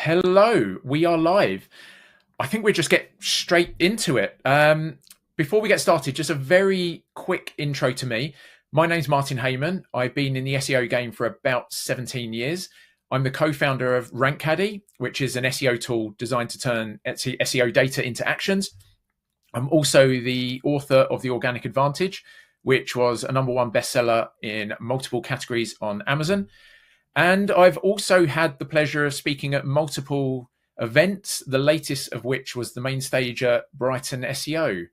Hello, we are live. I think we'll just get straight into it. Before we get started, just a very quick intro to me. My name's Martin Heyman. I've been in the SEO game for about 17 years. I'm the co-founder of RankCaddy, which is an SEO tool designed to turn SEO data into actions. I'm also the author of The Organic Advantage, which was a #1 bestseller in multiple categories on Amazon. And I've also had the pleasure of speaking at multiple events, the latest of which was the main stage at Brighton SEO.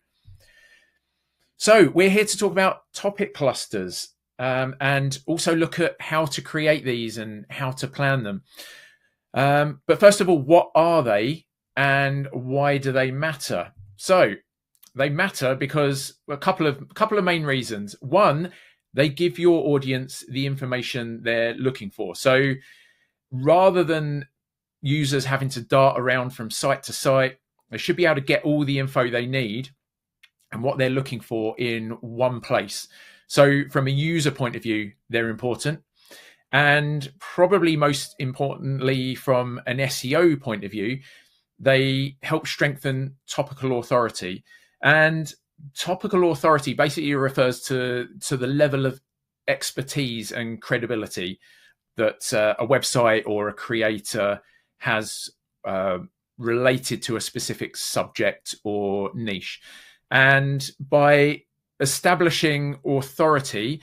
So we're here to talk about topic clusters and also look at how to create these and how to plan them. But first of all, what are they and why do they matter? So they matter because a couple of main reasons. One, they give your audience the information they're looking for. So rather than users having to dart around from site to site, they should be able to get all the info they need and what they're looking for in one place. So from a user point of view, they're important. And probably most importantly, from an SEO point of view, they help strengthen topical authority. And topical authority basically refers to the level of expertise and credibility that a website or a creator has related to a specific subject or niche. And by establishing authority,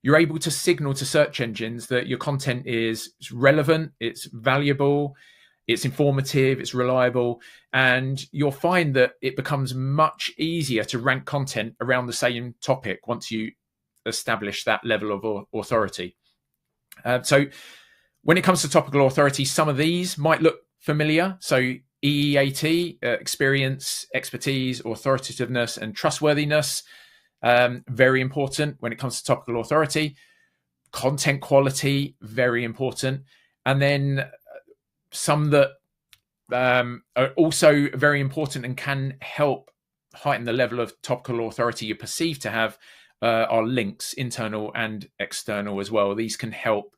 you're able to signal to search engines that your content is relevant, it's valuable, it's informative, it's reliable, and you'll find that it becomes much easier to rank content around the same topic once you establish that level of authority. So when it comes to topical authority, some of these might look familiar. So EEAT, experience, expertise, authoritativeness, and trustworthiness, very important when it comes to topical authority. Content quality, very important. And then some that are also very important and can help heighten the level of topical authority you perceive to have are links, internal and external as well. These can help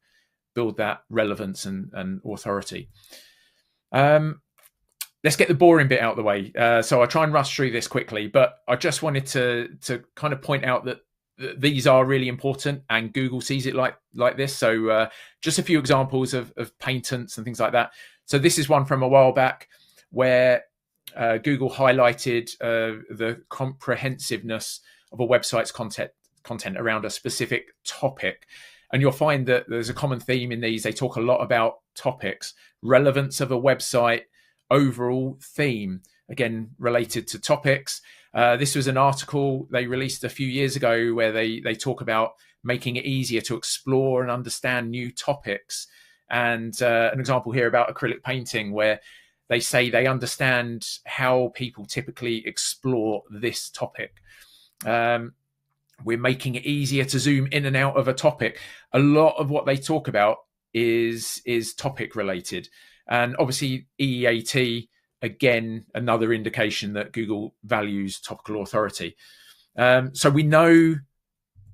build that relevance and authority. Let's get the boring bit out of the way. So I'll try and rush through this quickly, but I just wanted to kind of point out that these are really important and Google sees it like this. So just a few examples of patents and things like that. So this is one from a while back where Google highlighted the comprehensiveness of a website's content around a specific topic. And you'll find that there's a common theme in these. They talk a lot about topics, relevance of a website, overall theme, again, related to topics. This was an article they released a few years ago where they talk about making it easier to explore and understand new topics. And an example here about acrylic painting where they say they understand how people typically explore this topic. We're making it easier to zoom in and out of a topic. A lot of what they talk about is topic related. And obviously EEAT, again, another indication that Google values topical authority. So we know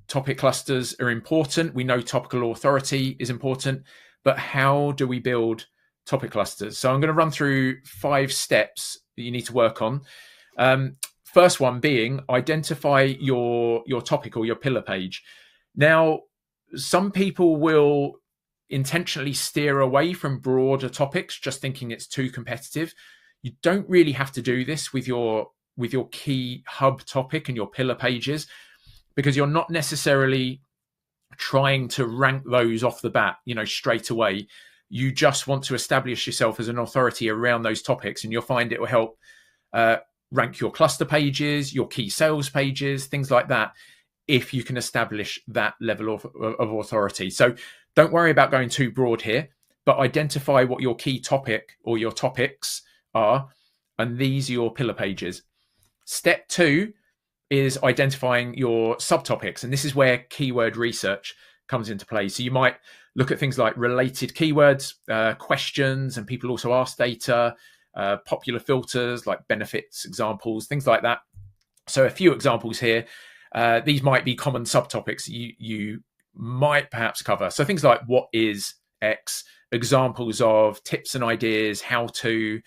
topic clusters are important. We know topical authority is important, but how do we build topic clusters? So I'm going to run through 5 steps that you need to work on. First one being identify your topic or your pillar page. Now, some people will intentionally steer away from broader topics, just thinking it's too competitive. You don't really have to do this with your key hub topic and your pillar pages, because you're not necessarily trying to rank those off the bat, straight away. You just want to establish yourself as an authority around those topics, and you'll find it will help rank your cluster pages, your key sales pages, things like that, if you can establish that level of authority. So don't worry about going too broad here, but identify what your key topic or your topics are, and these are your pillar pages. Step 2 is identifying your subtopics, and this is where keyword research comes into play. So you might look at things like related keywords, questions, and people also ask data, popular filters like benefits, examples, things like that. So a few examples here. These might be common subtopics you might perhaps cover. So things like what is X, examples of tips and ideas, how to,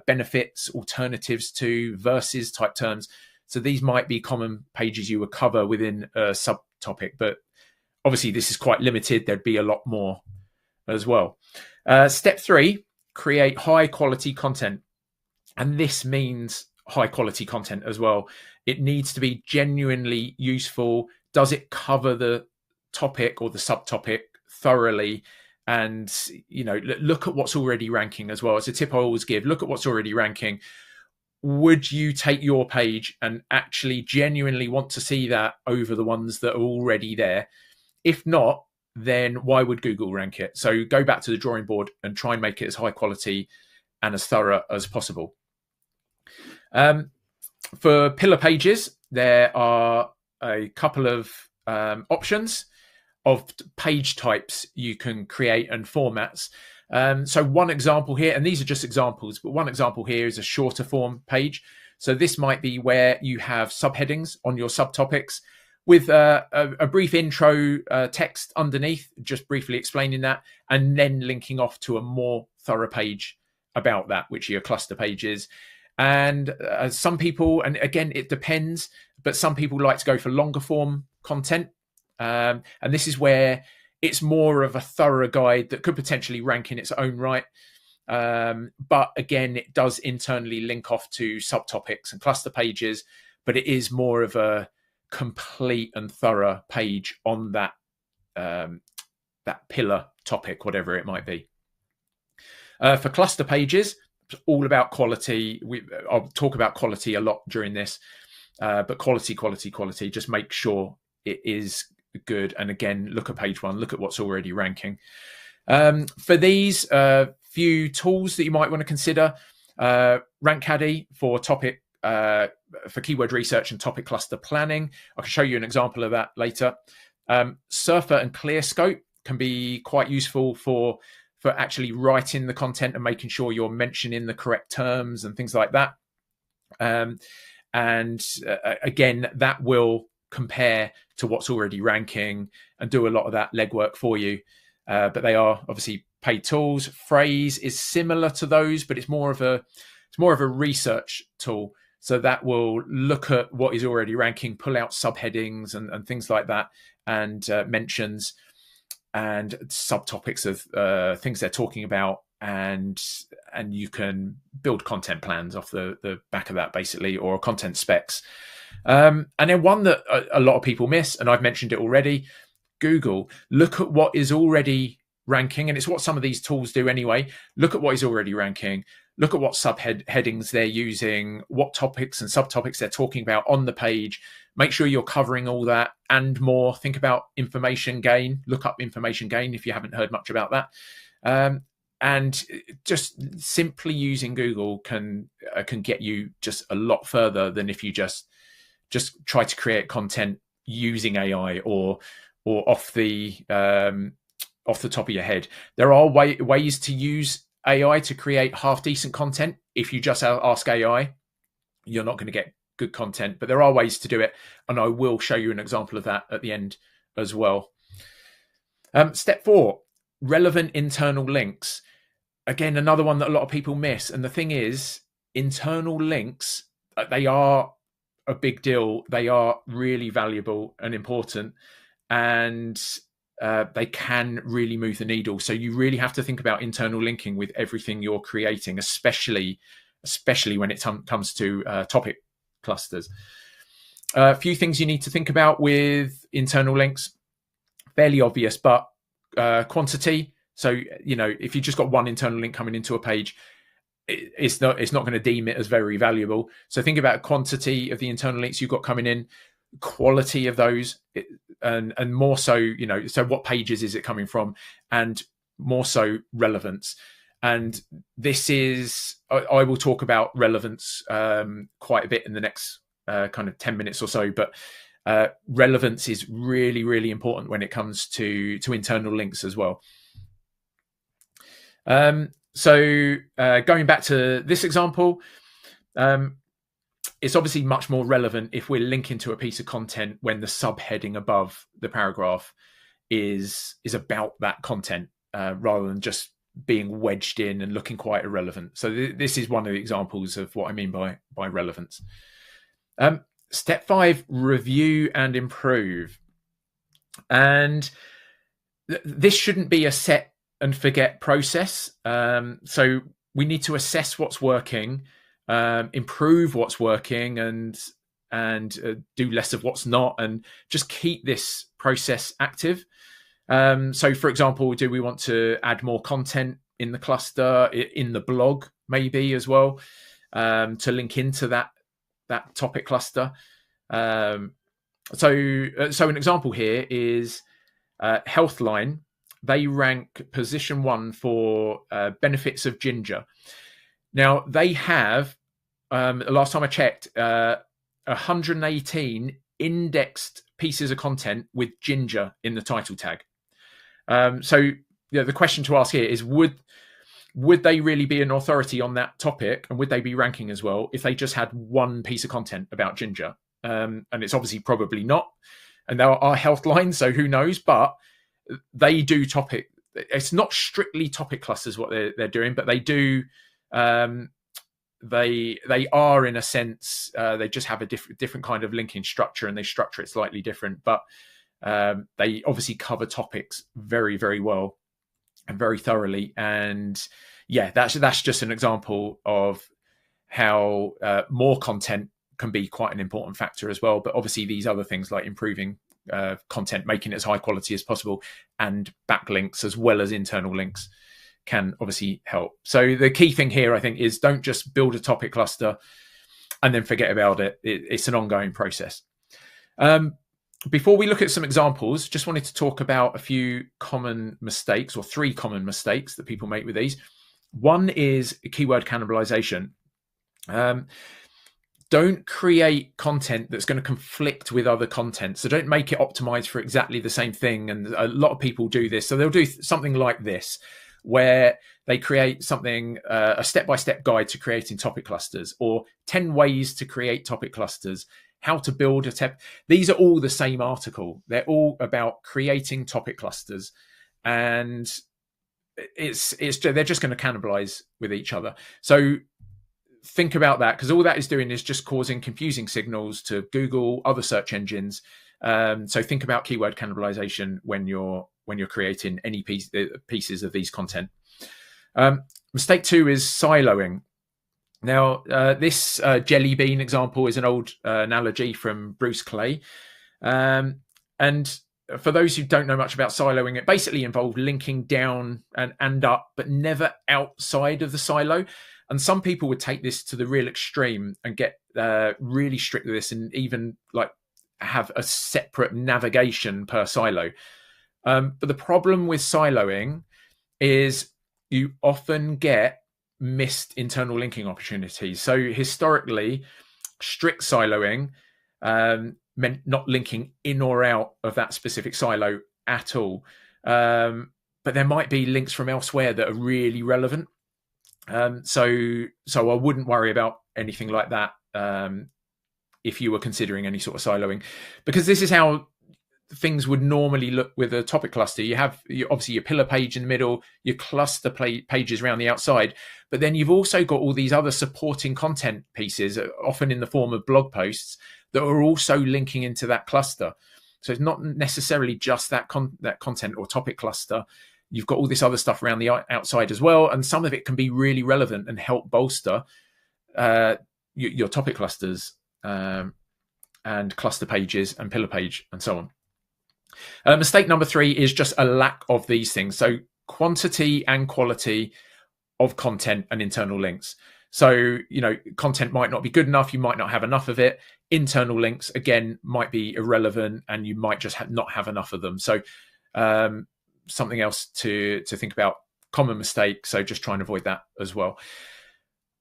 benefits, alternatives to, versus type terms. So these might be common pages you would cover within a subtopic, but obviously this is quite limited. There'd be a lot more as well. Step 3, create high quality content. And this means high quality content as well. It needs to be genuinely useful. Does it cover the topic or the subtopic thoroughly? And, look at what's already ranking as well. It's a tip I always give. Look at what's already ranking. Would you take your page and actually genuinely want to see that over the ones that are already there? If not, then why would Google rank it? So go back to the drawing board and try and make it as high quality and as thorough as possible. For pillar pages, there are a couple of options of page types you can create and formats. So one example here, and these are just examples, but one example here is a shorter form page. So this might be where you have subheadings on your subtopics with a brief intro text underneath, just briefly explaining that, and then linking off to a more thorough page about that, which are your cluster pages. And some people, and again, it depends, but some people like to go for longer form content. And this is where it's more of a thorough guide that could potentially rank in its own right. But again, it does internally link off to subtopics and cluster pages, but it is more of a complete and thorough page on that that pillar topic, whatever it might be. For cluster pages, it's all about quality. I'll talk about quality a lot during this, but quality. Just make sure it is good. And again, look at page 1. Look at what's already ranking. For these few tools that you might want to consider, Rank Caddy for topic. For keyword research and topic cluster planning. I can show you an example of that later. Surfer and ClearScope can be quite useful for actually writing the content and making sure you're mentioning the correct terms and things like that. Again, that will compare to what's already ranking and do a lot of that legwork for you. But they are obviously paid tools. Phrase is similar to those, but it's more of a research tool. So that will look at what is already ranking, pull out subheadings and things like that, and mentions and subtopics of things they're talking about, and you can build content plans off the back of that, basically, or content specs. And then one that a lot of people miss, and I've mentioned it already, Google. Look at what is already ranking, and it's what some of these tools do anyway. Look at what is already ranking. Look at what subheadings they're using, what topics and subtopics they're talking about on the page. Make sure you're covering all that and more. Think about information gain. Look up information gain if you haven't heard much about that. And just simply using Google can get you just a lot further than if you just try to create content using AI or off the top of your head. There are ways to use AI to create half decent content. If you just ask AI, you're not going to get good content, but there are ways to do it, and I will show you an example of that at the end as well. Step 4, relevant internal links. Again, another one that a lot of people miss. And the thing is, internal links, they are a big deal. They are really valuable and important, and they can really move the needle. So you really have to think about internal linking with everything you're creating, especially when it comes to topic clusters. A few things you need to think about with internal links, fairly obvious, but quantity. So, if you just got one internal link coming into a page, it's not going to deem it as very valuable. So think about quantity of the internal links you've got coming in, quality of those, and more so, so what pages is it coming from, and more so relevance. And this is, I will talk about relevance quite a bit in the next kind of 10 minutes or so, but relevance is really, really important when it comes to internal links as well. So going back to this example, it's obviously much more relevant if we're linking to a piece of content when the subheading above the paragraph is about that content. rather than just being wedged in and looking quite irrelevant. So this is one of the examples of what I mean by relevance. Step 5, review and improve. And this shouldn't be a set and forget process. So we need to assess what's working, improve what's working, and do less of what's not, and just keep this process active. So, for example, do we want to add more content in the cluster, in the blog, maybe as well, to link into that topic cluster? So an example here is Healthline. They rank position 1 for benefits of ginger. Now they have, last time I checked, 118 indexed pieces of content with ginger in the title tag. So the question to ask here is, would they really be an authority on that topic, and would they be ranking as well if they just had one piece of content about ginger? And it's obviously probably not. And there are Healthline, so who knows? But they do topic. It's not strictly topic clusters what they're doing, but they do. They are, in a sense, they just have a different kind of linking structure, and they structure it slightly different. But they obviously cover topics very, very well and very thoroughly. And yeah, that's just an example of how more content can be quite an important factor as well. But obviously these other things like improving content, making it as high quality as possible, and backlinks as well as internal links can obviously help. So the key thing here, I think, is don't just build a topic cluster and then forget about it. It's an ongoing process. Before we look at some examples, just wanted to talk about a few common mistakes, or 3 common mistakes that people make with these. One is keyword cannibalization. Don't create content that's going to conflict with other content. So don't make it optimized for exactly the same thing. And a lot of people do this. So they'll do something like this, where they create something, a step-by-step guide to creating topic clusters, or 10 ways to create topic clusters, how to build a These are all the same article. They're all about creating topic clusters, and they're just going to cannibalize with each other. So think about that, because all that is doing is just causing confusing signals to Google, other search engines. So think about keyword cannibalization when you're creating any pieces of these content. Mistake 2 is siloing. Now, this jelly bean example is an old analogy from Bruce Clay. And for those who don't know much about siloing, it basically involved linking down and up, but never outside of the silo. And some people would take this to the real extreme and get really strict with this, and even like have a separate navigation per silo. But the problem with siloing is you often get missed internal linking opportunities. So historically, strict siloing meant not linking in or out of that specific silo at all. But there might be links from elsewhere that are really relevant. So I wouldn't worry about anything like that if you were considering any sort of siloing, because this is how things would normally look with a topic cluster. You have obviously your pillar page in the middle, your cluster pages around the outside, but then you've also got all these other supporting content pieces, often in the form of blog posts, that are also linking into that cluster. So it's not necessarily just that content or topic cluster. You've got all this other stuff around the outside as well, and some of it can be really relevant and help bolster your topic clusters and cluster pages and pillar page and so on. Mistake number 3 is just a lack of these things. So quantity and quality of content and internal links. So, content might not be good enough. You might not have enough of it. Internal links, again, might be irrelevant, and you might just not have enough of them. So something else to think about, common mistake. So just try and avoid that as well.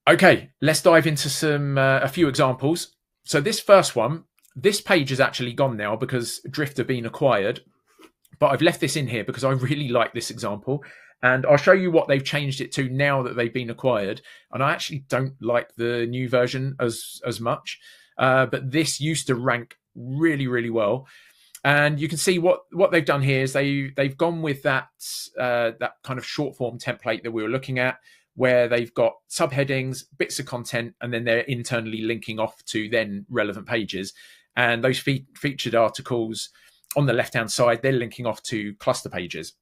Okay, let's dive into a few examples. So this first one, this page is actually gone now because Drift have been acquired, but I've left this in here because I really like this example, and I'll show you what they've changed it to now that they've been acquired. And I actually don't like the new version as much, but this used to rank really, really well. And you can see what they've done here is they've gone with that that kind of short form template that we were looking at, where they've got subheadings, bits of content, and then they're internally linking off to then relevant pages. And those featured articles on the left-hand side, they're linking off to cluster pages.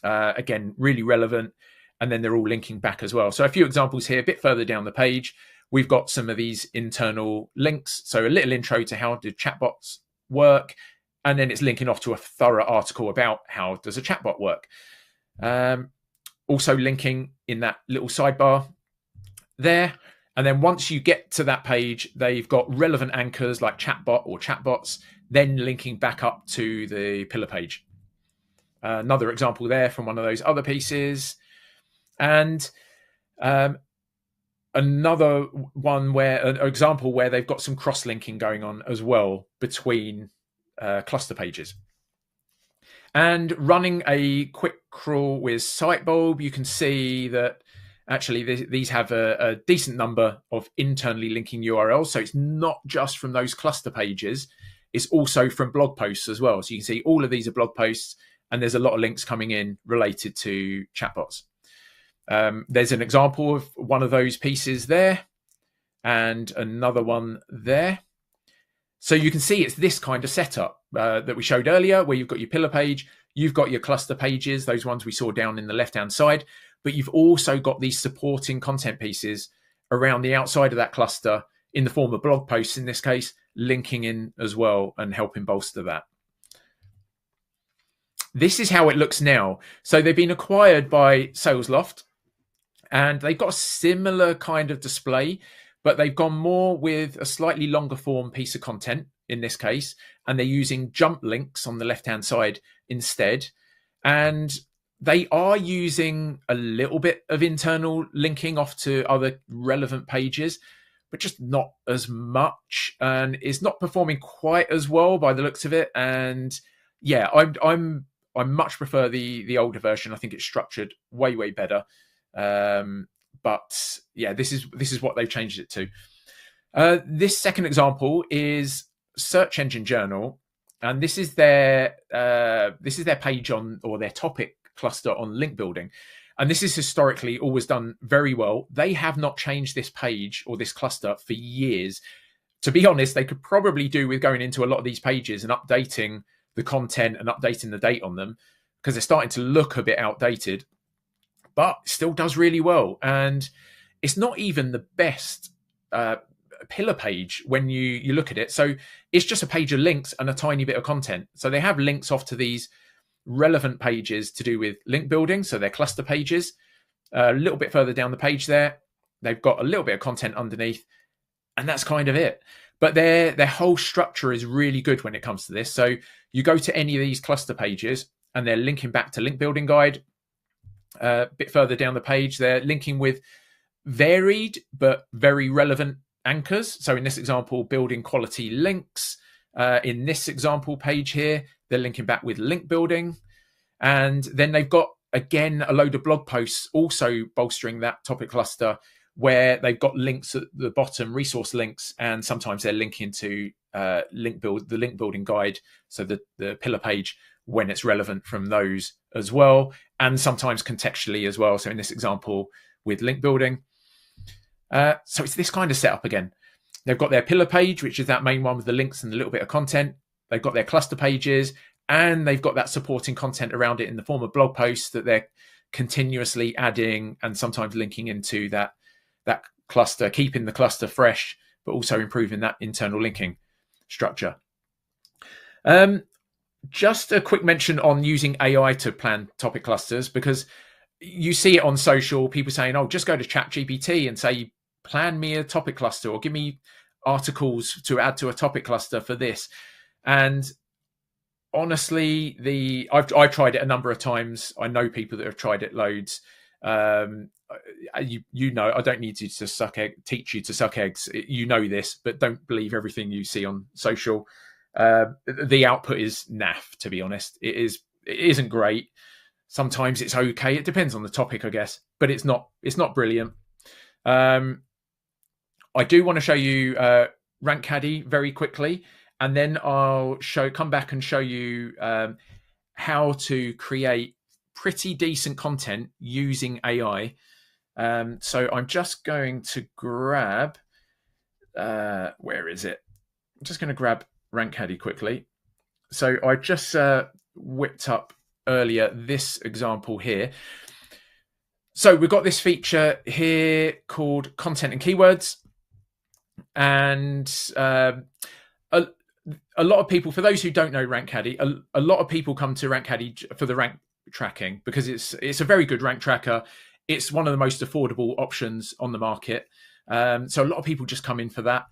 Again, really relevant. And then they're all linking back as well. So a few examples here, a bit further down the page, we've got some of these internal links. So a little intro to how do chatbots work, and then it's linking off to a thorough article about how does a chatbot work. Also linking in that little sidebar there. And then once you get to that page, they've got relevant anchors like chatbot or chatbots, then linking back up to the pillar page. Another example there from one of those other pieces. And another one where an example where they've got some cross-linking going on as well between cluster pages. And running a quick crawl with Sitebulb, you can see that actually these have a decent number of internally linking URLs. So it's not just from those cluster pages, it's also from blog posts as well. So you can see all of these are blog posts, and there's a lot of links coming in related to chatbots. There's an example of one of those pieces there, and another one there. So you can see it's this kind of setup that we showed earlier, where you've got your pillar page, you've got your cluster pages, those ones we saw down in the left-hand side, but you've also got these supporting content pieces around the outside of that cluster in the form of blog posts, in this case, linking in as well and helping bolster that. This is how it looks now. So they've been acquired by SalesLoft, and they've got a similar kind of display, but they've gone more with a slightly longer form piece of content in this case, and they're using jump links on the left-hand side instead. And they are using a little bit of internal linking off to other relevant pages, but just not as much, and it's not performing quite as well by the looks of it. And yeah, I much prefer the older version. I think it's structured way better. But yeah, this is what they've changed it to. This second example is Search Engine Journal, and this is their page on, or their topic cluster on link building. And this is historically always done very well. They have not changed this page or this cluster for years. To be honest, they could probably do with going into a lot of these pages and updating the content and updating the date on them, because they're starting to look a bit outdated, but still does really well. And it's not even the best pillar page when you look at it. So it's just a page of links and a tiny bit of content. So they have links off to these relevant pages to do with link building. So they're cluster pages. A little bit further down the page there, they've got a little bit of content underneath, and that's kind of it. But their whole structure is really good when it comes to this. So you go to any of these cluster pages and they're linking back to link building guide. A bit further down the page, they're linking with varied but very relevant anchors. So in this example, building quality links. In this example page here, they're linking back with link building. And then they've got, again, a load of blog posts also bolstering that topic cluster, where they've got links at the bottom, resource links, and sometimes they're linking to the link building guide, so the pillar page when it's relevant from those as well, and sometimes contextually as well. So in this example with link building. So it's this kind of setup again. They've got their pillar page, which is that main one with the links and a little bit of content. They've got their cluster pages, and they've got that supporting content around it in the form of blog posts that they're continuously adding and sometimes linking into that cluster, keeping the cluster fresh, but also improving that internal linking structure. Just a quick mention on using AI to plan topic clusters, because you see it on social, people saying, oh, just go to ChatGPT and say, plan me a topic cluster, or give me articles to add to a topic cluster for this. And honestly, I've tried it a number of times. I know people that have tried it loads. You know, I don't need you to teach you to suck eggs. You know this, but don't believe everything you see on social. The output is naff, to be honest. It isn't great. Sometimes it's okay. It depends on the topic, I guess, but it's not brilliant. I do want to show you Rank Caddy very quickly. and then I'll come back and show you how to create pretty decent content using AI. So I'm just going to grab, where is it? I'm just going to grab Rank Caddy quickly. So I just whipped up earlier this example here. So we've got this feature here called content and keywords. And a lot of people, for those who don't know Rank Caddy, a lot of people come to Rank Caddy for the rank tracking because it's a very good rank tracker. It's one of the most affordable options on the market. So a lot of people just come in for that.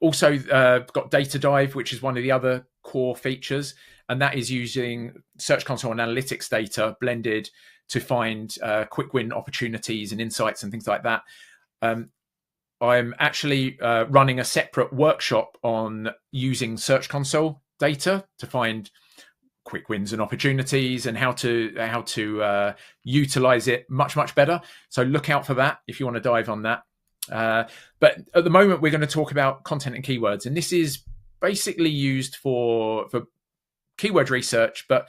Also got Data Dive, which is one of the other core features, and that is using Search Console and analytics data blended to find quick win opportunities and insights and things like that. I'm actually running a separate workshop on using Search Console data to find quick wins and opportunities and how to utilize it much better. So look out for that if you want to dive on that. But at the moment, we're going to talk about content and keywords, and this is basically used for keyword research, but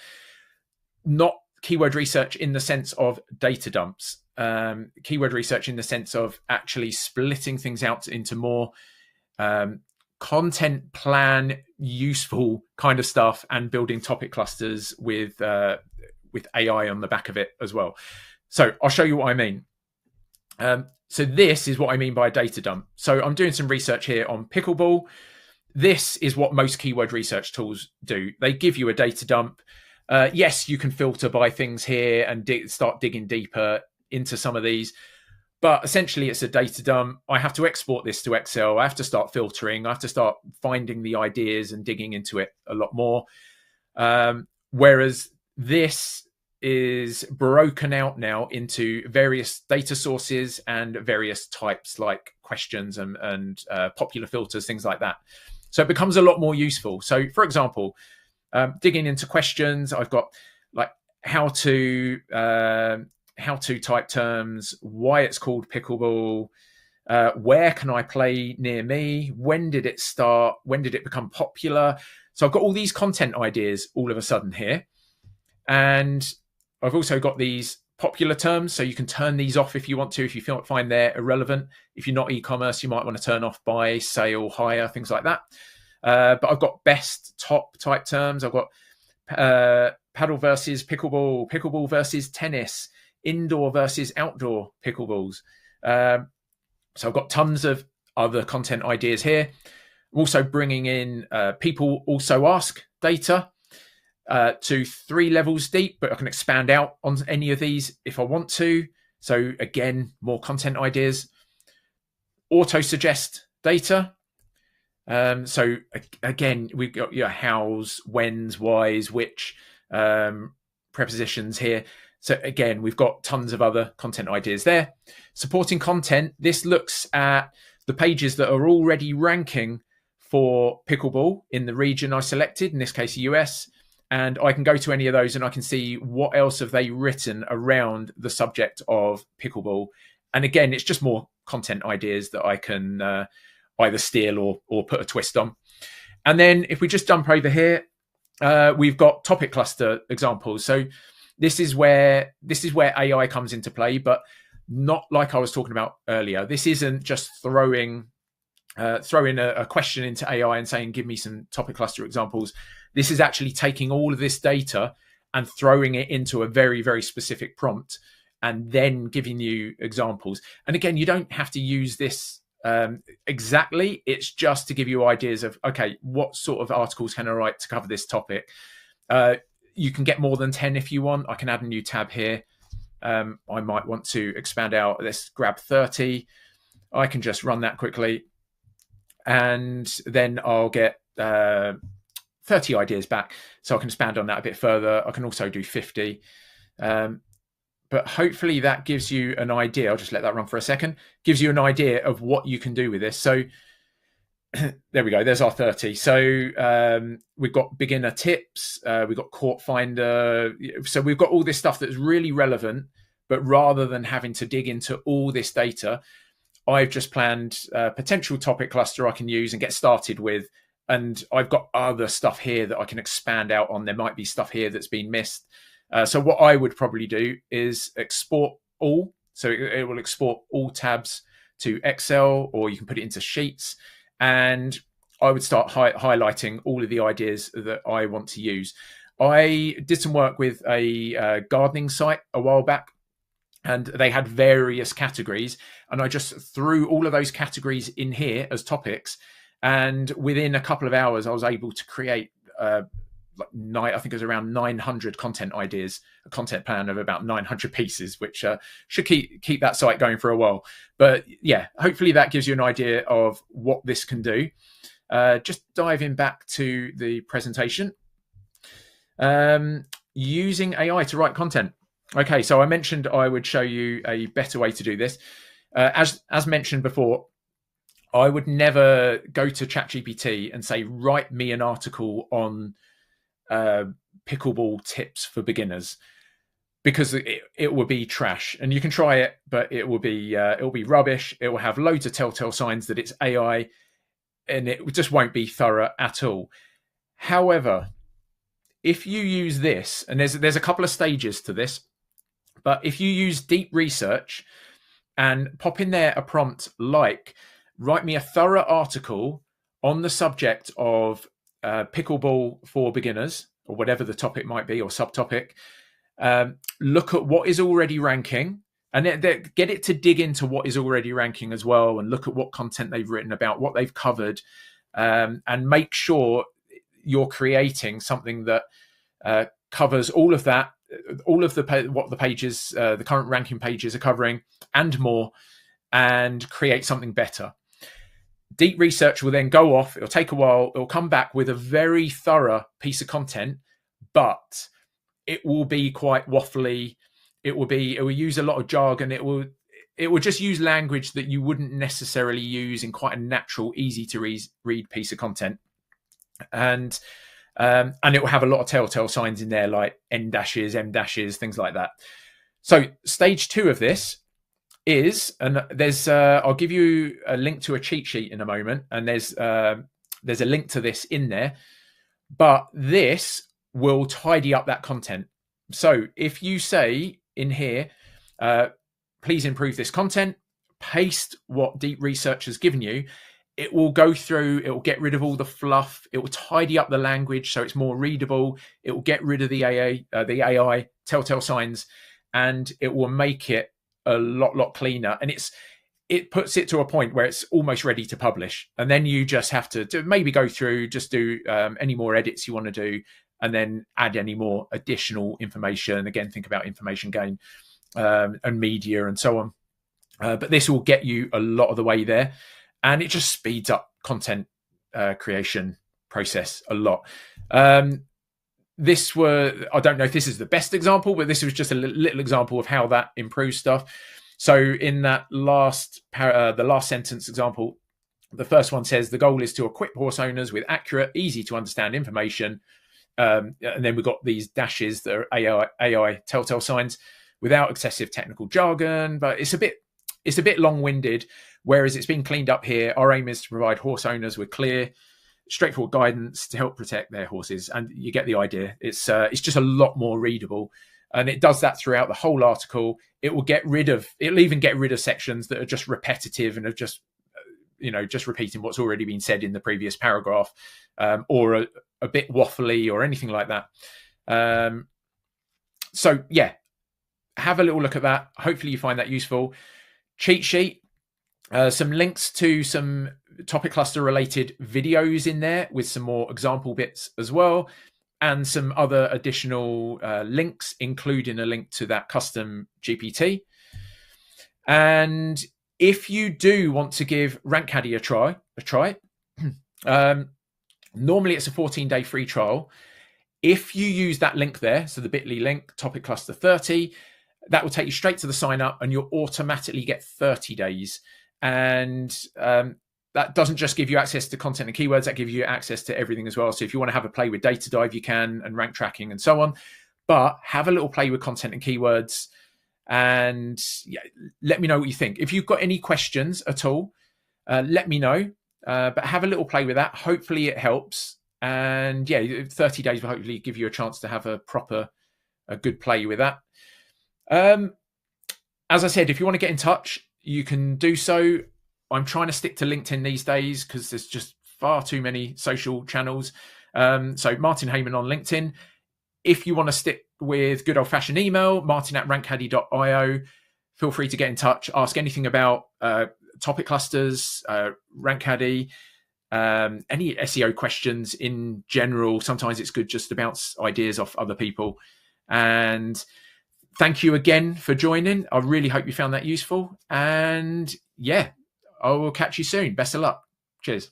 not keyword research in the sense of data dumps. Keyword research in the sense of actually splitting things out into more content plan useful kind of stuff and building topic clusters with AI on the back of it as well. So I'll show you what I mean. So this is what I mean by a data dump. So I'm doing some research here on pickleball. This is what most keyword research tools do. They give you a data dump. Yes, you can filter by things here and start digging deeper into some of these, but essentially it's a data dump. I have to export this to Excel. I have to start filtering. I have to start finding the ideas and digging into it a lot more. Whereas this is broken out now into various data sources and various types like questions and popular filters, things like that. So it becomes a lot more useful. So for example, digging into questions, I've got like how to type terms, why it's called pickleball, where can I play near me, when did it start, when did it become popular. So I've got all these content ideas all of a sudden here. And I've also got these popular terms, so you can turn these off if you want to, if you find they're irrelevant. If you're not e-commerce, you might want to turn off buy, sale, hire, things like that. But I've got best, top type terms. I've got paddle versus pickleball, pickleball versus tennis, indoor versus outdoor pickleballs. So I've got tons of other content ideas here. I'm also bringing in people also ask data to 3 levels deep, but I can expand out on any of these if I want to. So again, more content ideas. Auto suggest data. So again, we've got hows, whens, whys, which prepositions here. So again, we've got tons of other content ideas there. Supporting content, this looks at the pages that are already ranking for pickleball in the region I selected, in this case, US. And I can go to any of those and I can see what else have they written around the subject of pickleball. And again, it's just more content ideas that I can either steal or put a twist on. And then if we just jump over here, we've got topic cluster examples. So this is where AI comes into play, but not like I was talking about earlier. This isn't just throwing a question into AI and saying, give me some topic cluster examples. This is actually taking all of this data and throwing it into a very, very specific prompt and then giving you examples. And again, you don't have to use this exactly. It's just to give you ideas of, okay, what sort of articles can I write to cover this topic? You can get more than 10 if you want. I can add a new tab here. I might want to expand out. Let's grab 30. I can just run that quickly. And then I'll get 30 ideas back. So I can expand on that a bit further. I can also do 50. But hopefully that gives you an idea. I'll just let that run for a second. Gives you an idea of what you can do with this. So there we go. There's our 30. So we've got beginner tips. We've got court finder. So we've got all this stuff that's really relevant. But rather than having to dig into all this data, I've just planned a potential topic cluster I can use and get started with and I've got other stuff here that I can expand out on. There might be stuff here that's been missed. So what I would probably do is export all. So it will export all tabs to Excel, or you can put it into Sheets. And I would start highlighting all of the ideas that I want to use. I did some work with a gardening site a while back, and they had various categories. And I just threw all of those categories in here as topics. And within a couple of hours, I was able to create I think it was around 900 content ideas, a content plan of about 900 pieces, which should keep that site going for a while. But yeah, hopefully that gives you an idea of what this can do. Just diving back to the presentation. Using AI to write content. Okay, so I mentioned I would show you a better way to do this. As mentioned before, I would never go to ChatGPT and say, write me an article on pickleball tips for beginners, because it will be trash. And you can try it, but it will be rubbish. It will have loads of telltale signs that it's AI, and it just won't be thorough at all. However, if you use this, and there's a couple of stages to this, but if you use deep research and pop in there a prompt like, write me a thorough article on the subject of pickleball for beginners, or whatever the topic might be, or subtopic, look at what is already ranking, and get it to dig into what is already ranking as well, and look at what content they've written about, what they've covered, and make sure you're creating something that covers all of that, all of what the pages, the current ranking pages are covering, and more, and create something better. Deep research will then go off. It'll take a while. It'll come back with a very thorough piece of content, but it will be quite waffly. It will use a lot of jargon. It will just use language that you wouldn't necessarily use in quite a natural, easy to read piece of content. And it will have a lot of telltale signs in there, like N dashes, M dashes, things like that. So stage 2 of this is, and there's I'll give you a link to a cheat sheet in a moment, and there's a link to this in there, but this will tidy up that content. So if you say in here, please improve this content, paste what deep research has given you, it will go through, it will get rid of all the fluff, it will tidy up the language so it's more readable, it will get rid of the AI telltale signs, and it will make it a lot cleaner. And it puts it to a point where it's almost ready to publish. And then you just have to maybe go through, just do any more edits you want to do, and then add any more additional information. Again, think about information gain and media and so on. But this will get you a lot of the way there. And it just speeds up content creation process a lot. I don't know if this is the best example, but this was just a little example of how that improves stuff. So in that the last sentence example, the first one says, the goal is to equip horse owners with accurate, easy to understand information. And then we've got these dashes that are AI telltale signs without excessive technical jargon, but it's a bit long-winded. Whereas it's been cleaned up here. Our aim is to provide horse owners with clear, straightforward guidance to help protect their horses. And you get the idea. It's just a lot more readable. And it does that throughout the whole article. It'll even get rid of sections that are just repetitive and are just, just repeating what's already been said in the previous paragraph, or a bit waffly or anything like that. So yeah, have a little look at that. Hopefully you find that useful. Cheat sheet. Some links to some topic cluster related videos in there with some more example bits as well, and some other additional links, including a link to that custom GPT. And if you do want to give RankCaddy a try, normally it's a 14-day free trial. If you use that link there, so the bit.ly link, topic cluster 30, that will take you straight to the sign up, and you'll automatically get 30 days. And that doesn't just give you access to content and keywords, that gives you access to everything as well. So if you want to have a play with data dive, you can, and rank tracking and so on. But have a little play with content and keywords, and let me know what you think. If you've got any questions at all, let me know. But have a little play with that. Hopefully it helps. And yeah, 30 days will hopefully give you a chance to have a good play with that. As I said, if you want to get in touch, you can do so. I'm trying to stick to LinkedIn these days because there's just far too many social channels. So Martin Heyman on LinkedIn. If you want to stick with good old-fashioned email, martin@rankcaddy.io, feel free to get in touch. Ask anything about topic clusters, Rankcaddy, any SEO questions in general. Sometimes it's good just to bounce ideas off other people. And thank you again for joining. I really hope you found that useful. And yeah, I will catch you soon. Best of luck. Cheers.